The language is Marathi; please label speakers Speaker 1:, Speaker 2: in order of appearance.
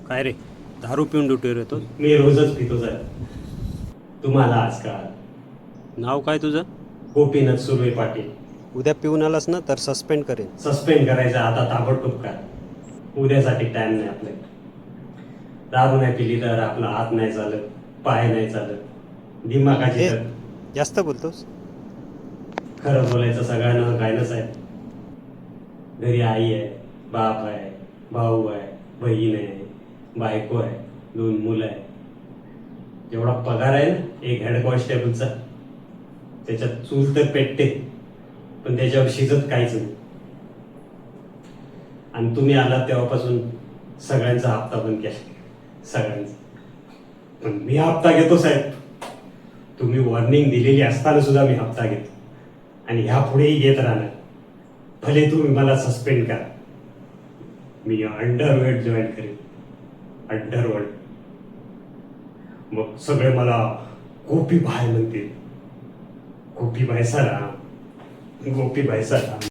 Speaker 1: काय रे, दारू पिऊन ड्युटीवर येतो?
Speaker 2: मी रोजच पितो साहेब. तुम्हाला आजकाल
Speaker 1: नाव काय तुझं?
Speaker 2: गोपीनाथ सुर्वे पाटील.
Speaker 1: उद्या पिऊन आलास ना तर सस्पेंड करेन.
Speaker 2: सस्पेंड करायचं आता ताबडतोब काय. उद्यासाठी टाइम नाही आपल्याकडे. दारू नाही पिली तर आपला हात नाही चालत, पाय नाही चालत, दिमागाची
Speaker 1: ए
Speaker 2: तर.
Speaker 1: जास्त बोलतोस?
Speaker 2: खरं बोलायचं सगळ्यांना काय ना साहेब. घरी आई आहे, बाप आहे, भाऊ आहे, बहीण आहे, बायको आहे, 2 मुलं आहे. जेवढा पगार आहे ना एक हेड कॉन्स्टेबलचा, त्याच्यात चूल तर पेटते, पण त्याच्यावर शिजत काहीच नाही. आणि तुम्ही आलात तेव्हापासून सगळ्यांचा हप्ता बंद केला, सगळ्यांचा. पण मी हप्ता घेतो साहेब. तुम्ही वॉर्निंग दिलेली असताना सुद्धा मी हप्ता घेतो आणि ह्या पुढेही घेत राहणार. भले तुम्ही मला सस्पेंड करा. मी अंडरवर्ल्ड जॉईन करेन, अंडरवर्ल्ड. मग सगळे मला गोपी भाई म्हणतील. गोपी भाई सरा, गोपी भाई सरा.